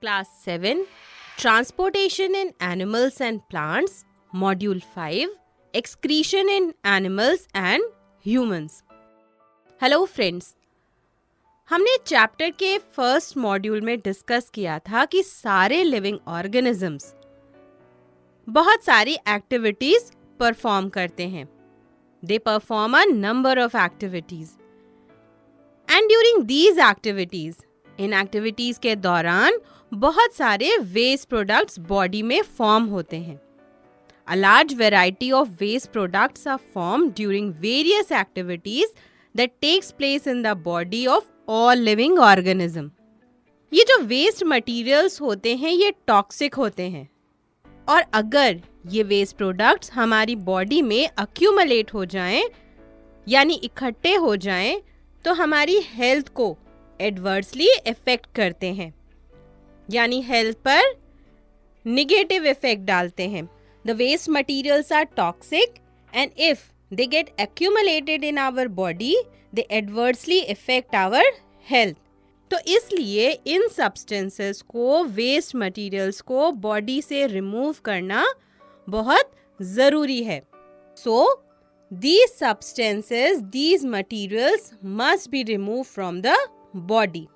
Class 7 Transportation in Animals and Plants, Module 5 Excretion in Animals and Humans. Hello friends, हमने chapter के first module में discuss किया था कि सारे लिविंग ऑर्गेनिजम्स बहुत सारी एक्टिविटीज परफॉर्म करते हैं. They perform a number of activities and during these activities, in activities के दौरान बहुत सारे वेस्ट प्रोडक्ट्स बॉडी में फॉर्म होते हैं. A large variety of waste products are formed during various activities that takes place in the body of all living organism. ये जो waste materials होते हैं ये टॉक्सिक होते हैं और अगर ये वेस्ट प्रोडक्ट्स हमारी बॉडी में अक्यूमुलेट हो जाएं यानी इकट्ठे हो जाएं तो हमारी हेल्थ को एडवर्सली इफेक्ट करते हैं, यानी हेल्थ पर निगेटिव इफेक्ट डालते हैं. The waste materials are toxic and if they get accumulated in our body, they adversely affect our health. तो इसलिए इन सब्सटेंसेस को, वेस्ट मटेरियल्स को बॉडी से रिमूव करना बहुत ज़रूरी है. So, these substances, these materials must be removed from the body.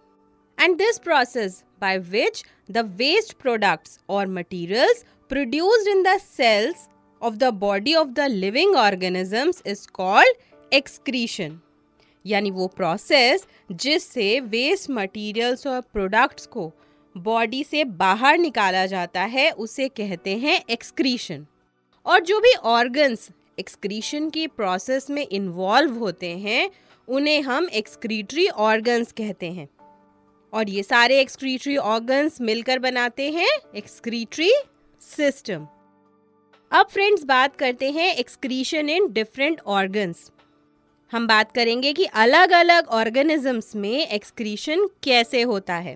And this process by which the waste products or materials produced in the cells of the body of the living organisms is called excretion. यानी वो process जिससे waste materials और products को body से बाहर निकाला जाता है उसे कहते हैं एक्सक्रीशन. और जो भी ऑर्गन्स एक्सक्रीशन की प्रोसेस में इन्वॉल्व होते हैं उन्हें हम एक्सक्रीटरी ऑर्गन्स कहते हैं. और ये सारे एक्सक्रीटरी ऑर्गन्स मिलकर बनाते हैं एक्सक्रीटरी सिस्टम. अब फ्रेंड्स बात करते हैं एक्सक्रीशन इन डिफरेंट ऑर्गन्स. हम बात करेंगे कि अलग अलग ऑर्गेनिजम्स में एक्सक्रीशन कैसे होता है.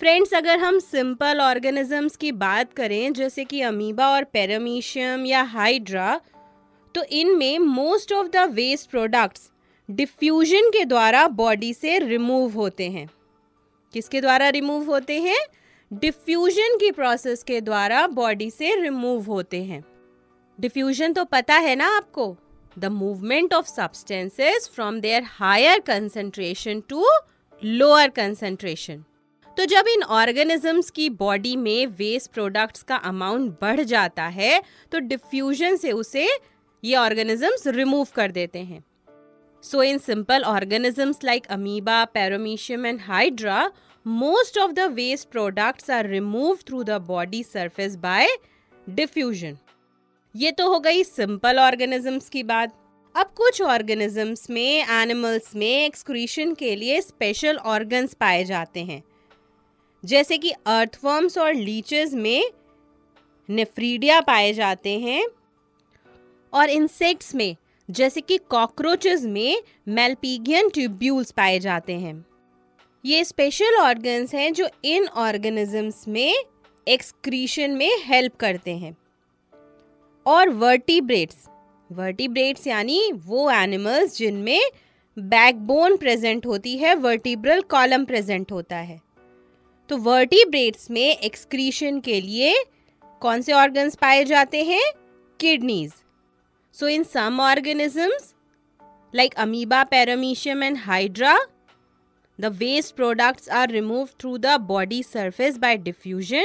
फ्रेंड्स, अगर हम सिंपल ऑर्गेनिजम्स की बात करें जैसे कि अमीबा और पैरामीशियम या हाइड्रा, तो इनमें most of the waste products diffusion के द्वारा बॉडी से रिमूव होते हैं. किसके द्वारा रिमूव होते हैं? डिफ्यूजन की प्रोसेस के द्वारा बॉडी से रिमूव होते हैं. डिफ्यूजन तो पता है ना आपको, the movement of substances from their higher concentration to lower concentration. तो जब इन ऑर्गेनिजम्स की बॉडी में वेस्ट प्रोडक्ट्स का अमाउंट बढ़ जाता है तो डिफ्यूजन से उसे ये ऑर्गेनिजम्स रिमूव कर देते हैं. So in simple organisms like amoeba, paramecium and hydra, most of the waste products are removed through the body surface by diffusion. ये तो हो गई सिंपल ऑर्गेनिजम्स की बात. अब कुछ ऑर्गेनिजम्स में, एनिमल्स में एक्सक्रीशन के लिए स्पेशल ऑर्गन्स पाए जाते हैं, जैसे कि अर्थवर्म्स और लीचेस में नेफ्रीडिया पाए जाते हैं और इंसेक्ट्स में जैसे कि कॉकरोचेस में मेलपीगियन ट्यूब्यूल्स पाए जाते हैं. ये स्पेशल ऑर्गन्स हैं जो इन ऑर्गेनिजम्स में एक्सक्रीशन में हेल्प करते हैं. और वर्टिब्रेट्स यानी वो एनिमल्स जिनमें बैकबोन प्रेजेंट होती है, वर्टिब्रल कॉलम प्रेजेंट होता है. तो वर्टिब्रेट्स में एक्सक्रीशन के लिए कौन से ऑर्गन्स पाए जाते हैं? Kidneys. So in some organisms like amoeba, paramecium and hydra, the waste products are removed through the body surface by diffusion.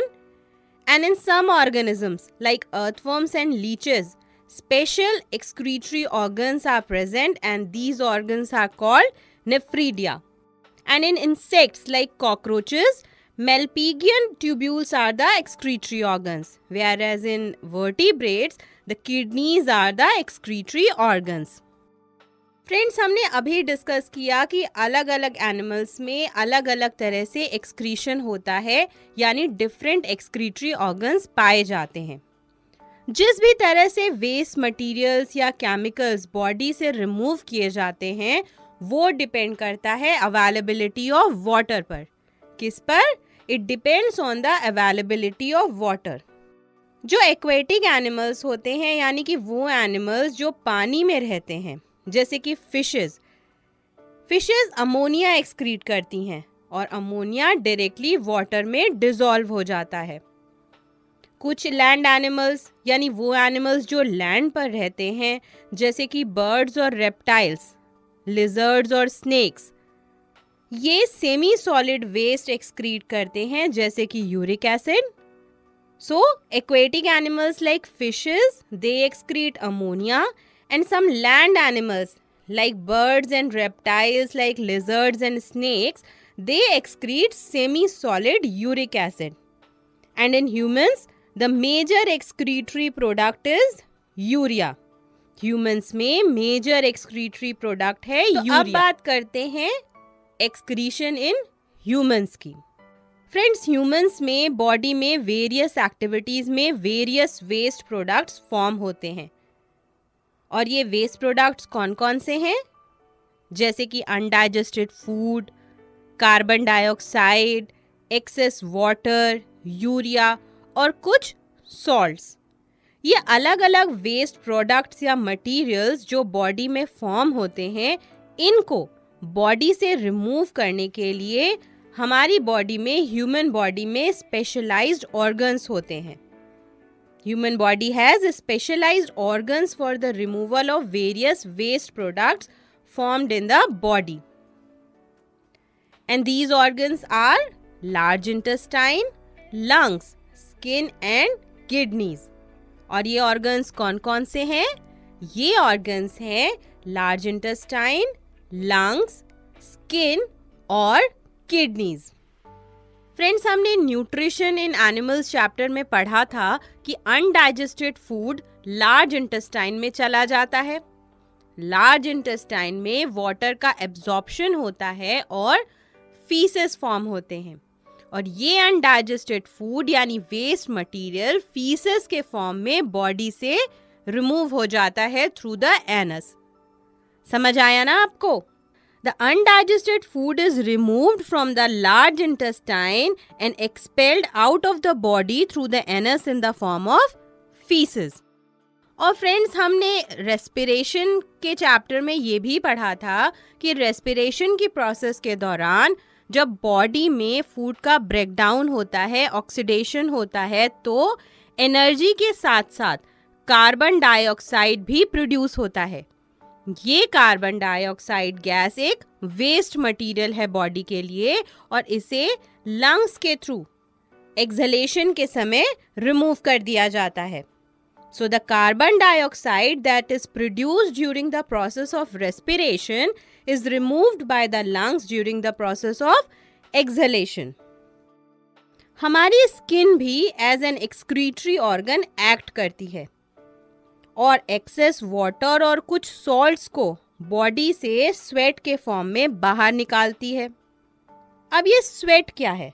And in some organisms like earthworms and leeches, special excretory organs are present and these organs are called nephridia. And in insects like cockroaches, Malpighian tubules are the excretory organs, whereas in vertebrates, the kidneys are the excretory organs. Friends, हमने अभी discuss किया कि अलग अलग animals में अलग अलग तरह से एक्सक्रीशन होता है, यानी डिफरेंट एक्सक्रीटरी ऑर्गन्स पाए जाते हैं. जिस भी तरह से वेस्ट मटेरियल्स या केमिकल्स बॉडी से रिमूव किए जाते हैं वो डिपेंड करता है अवेलेबिलिटी ऑफ वाटर पर. किस पर? It depends on the availability of water. जो एक्वेटिक एनिमल्स होते हैं, यानी कि वो एनिमल्स जो पानी में रहते हैं, जैसे कि फिशेस अमोनिया एक्सक्रीट करती हैं और अमोनिया डायरेक्टली वाटर में डिसॉल्व हो जाता है। कुछ लैंड एनिमल्स यानी वो एनिमल्स जो लैंड पर रहते हैं, जैसे कि बर्ड्स और रेप्टाइल्स, लिजर्ड्स और स्नेक्स, ये सेमी सॉलिड वेस्ट एक्सक्रीट करते हैं, जैसे कि uric acid. So aquatic animals like fishes, they excrete ammonia, and some land animals like birds and reptiles like lizards and snakes, they excrete semi-solid uric acid. And in humans, the major excretory product is urea. Humans में major excretory product है urea. अब बात करते हैं excretion in humans की. Friends, humans में body में various activities में various waste products form होते हैं. और ये वेस्ट प्रोडक्ट्स कौन कौन से हैं? जैसे कि undigested food, carbon dioxide, excess water, urea और कुछ सॉल्ट्स। ये अलग अलग वेस्ट प्रोडक्ट्स या मटेरियल्स जो बॉडी में फॉर्म होते हैं, इनको बॉडी से रिमूव करने के लिए हमारी बॉडी में, ह्यूमन बॉडी में स्पेशलाइज्ड ऑर्गन्स होते हैं. Human body has specialized organs for the removal of various waste products formed in the body. And these organs are large intestine, lungs, skin and kidneys. और ये organs कौन कौन से हैं? ये organs हैं large intestine, lungs, skin और kidneys. Friends, हमने न्यूट्रिशन इन एनिमल्स चैप्टर में पढ़ा था कि अनडाइजेस्टेड फूड लार्ज इंटेस्टाइन में चला जाता है. लार्ज इंटेस्टाइन में वाटर का एब्जॉर्प्शन होता है और फीसेस फॉर्म होते हैं. और ये अनडाइजेस्टेड फूड यानी वेस्ट मटेरियल फीसेस के फॉर्म में बॉडी से रिमूव हो जाता है थ्रू द एनस. समझ आया ना आपको? The undigested food is removed from the large intestine and expelled out of the body through the anus in the form of feces. और फ्रेंड्स, हमने रेस्पिरेशन के चैप्टर में ये भी पढ़ा था कि रेस्पिरेशन की प्रोसेस के दौरान जब बॉडी में फूड का ब्रेकडाउन होता है, ऑक्सीडेशन होता है, तो एनर्जी के साथ साथ कार्बन डाइऑक्साइड भी प्रोड्यूस होता है. ये कार्बन डाइऑक्साइड गैस एक वेस्ट मटेरियल है बॉडी के लिए और इसे लंग्स के थ्रू एक्सहेलेशन के समय रिमूव कर दिया जाता है. So the carbon dioxide that is produced during the process of respiration is removed by the lungs during the process of exhalation. हमारी स्किन भी as an excretory organ act करती है और एक्सेस वाटर और कुछ सॉल्ट्स को body से sweat के फॉर्म में बाहर निकालती है. अब ये स्वेट क्या है?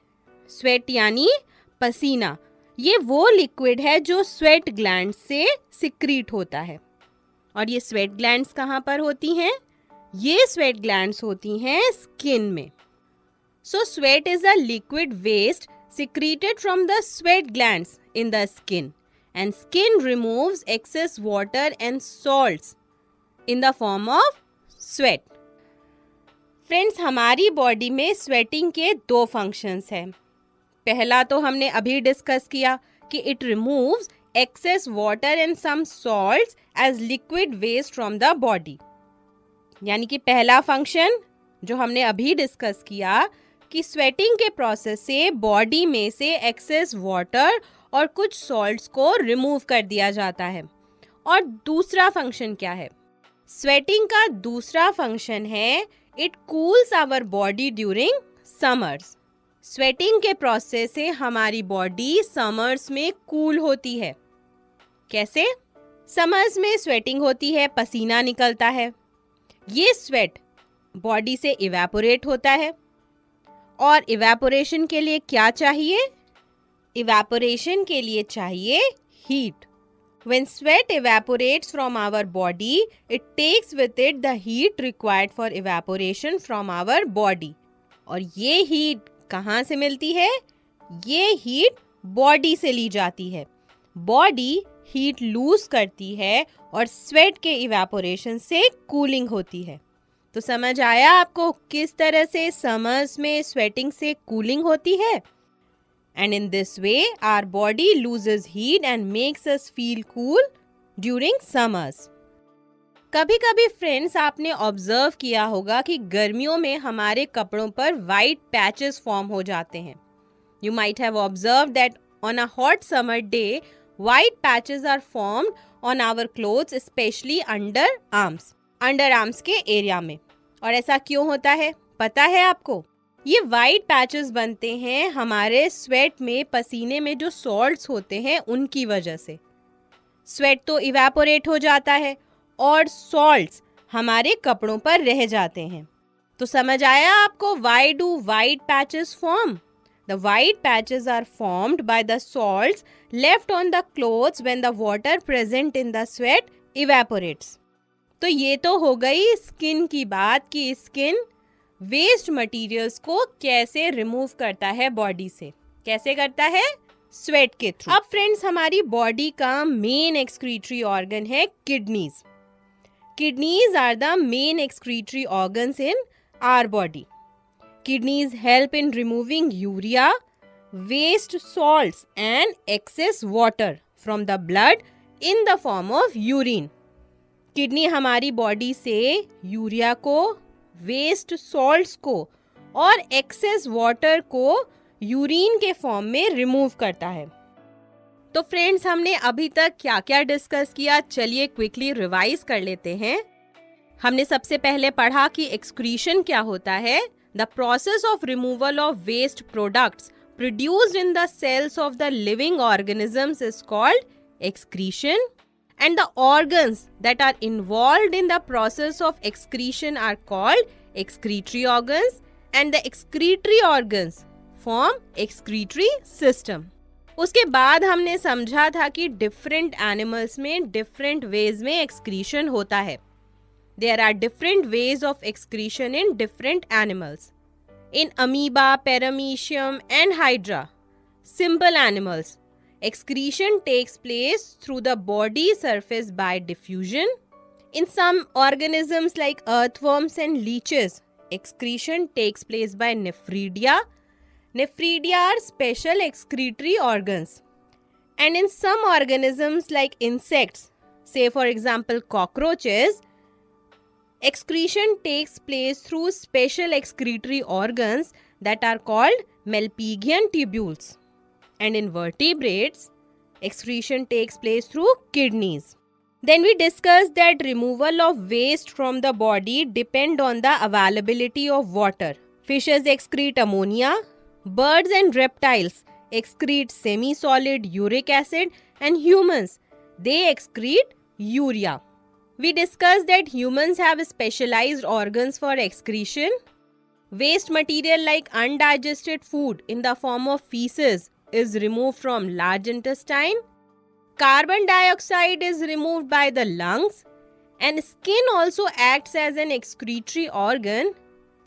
स्वेट यानी पसीना. ये वो लिक्विड है जो स्वेट ग्लैंड से सिक्रीट होता है. और ये स्वेट ग्लैंड्स कहाँ पर होती हैं? ये स्वेट ग्लैंड्स होती हैं स्किन में. So sweat is a liquid waste secreted from the sweat glands in the skin. And skin removes excess water and salts in the form of sweat. Friends, हमारी body में sweating के दो functions हैं. पहला तो हमने अभी डिस्कस किया कि it removes excess water and some salts as liquid waste from the body. यानी कि पहला फंक्शन जो हमने अभी डिस्कस किया कि स्वेटिंग के प्रोसेस से बॉडी में से एक्सेस वाटर और कुछ सॉल्ट्स को रिमूव कर दिया जाता है. और दूसरा फंक्शन क्या है? स्वेटिंग का दूसरा फंक्शन है it cools our body during summers. Sweating के प्रोसेस से हमारी बॉडी समर्स में कूल होती है. कैसे? समर्स में स्वेटिंग होती है, पसीना निकलता है. ये स्वेट बॉडी से इवेपोरेट होता है और इवेपोरेशन के लिए क्या चाहिए? इवेपोरेशन के लिए चाहिए heat. When sweat evaporates from our body, it takes with it the heat required for evaporation from our body. और ये हीट कहाँ से मिलती है? ये हीट बॉडी से ली जाती है. बॉडी हीट लूज करती है और स्वेट के इवेपोरेशन से कूलिंग होती है. तो समझ आया आपको किस तरह से समर्स में स्वेटिंग से कूलिंग होती है। And in this way our body loses heat and makes us feel cool during summers. कभी कभी फ्रेंड्स आपने ऑब्जर्व किया होगा कि गर्मियों में हमारे कपड़ों पर वाइट पैचेस फॉर्म हो जाते हैं। You might have observe that on a hot summer day white patches are formed on our clothes, specially under arms के एरिया में। और ऐसा क्यों होता है पता है आपको? ये वाइट पैचेस बनते हैं हमारे स्वेट में, पसीने में जो सॉल्ट्स होते हैं उनकी वजह से। स्वेट तो इवेपोरेट हो जाता है और सॉल्ट्स हमारे कपड़ों पर रह जाते हैं। तो समझ आया आपको why do white patches form? The white patches are formed by the salts left on the clothes when the water present in the sweat evaporates. तो ये तो हो गई स्किन की बात कि स्किन वेस्ट मटेरियल्स को कैसे रिमूव करता है बॉडी से। कैसे करता है? स्वेट के थ्रू। अब फ्रेंड्स हमारी बॉडी का मेन एक्सक्रीटरी ऑर्गन है kidneys. Kidneys are the main excretory organs in our body. Kidneys help in removing urea, waste salts and excess water from the blood in the form of urine. Kidney हमारी body से urea को, waste salts को और excess water को urine के form में remove करता है। तो फ्रेंड्स हमने अभी तक क्या क्या डिस्कस किया, चलिए क्विकली रिवाइज कर लेते हैं। हमने सबसे पहले पढ़ा कि एक्सक्रीशन क्या होता है। The process of removal of waste products produced in the cells of the living organisms is called excretion, and the organs that are involved in the process of excretion are called excretory organs, and the excretory organs form excretory system. उसके बाद हमने समझा था कि different animals में different ways में excretion होता है। There are different ways of excretion in different animals. In amoeba, paramecium and hydra, simple animals, excretion takes place through the body surface by diffusion. In some organisms like earthworms and leeches, excretion takes place by nephridia. Nephridia are special excretory organs. And in some organisms like insects, say for example cockroaches, excretion takes place through special excretory organs that are called Malpighian tubules. And in vertebrates, excretion takes place through kidneys. Then we discussed that removal of waste from the body depend on the availability of water. Fishes excrete ammonia, birds and reptiles excrete semi-solid uric acid, and humans, they excrete urea. We discussed that humans have specialized organs for excretion. Waste material like undigested food in the form of feces is removed from large intestine. Carbon dioxide is removed by the lungs. And skin also acts as an excretory organ.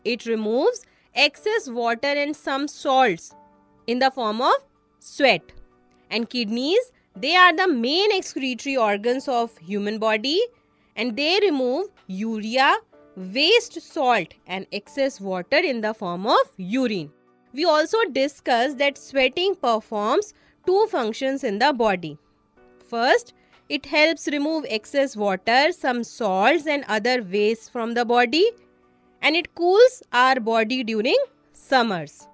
It removes excess water and some salts in the form of sweat. And kidneys, they are the main excretory organs of human body. And they remove urea, waste salt and excess water in the form of urine. We also discussed that sweating performs two functions in the body. First, it helps remove excess water, some salts and other waste from the body, and it cools our body during summers.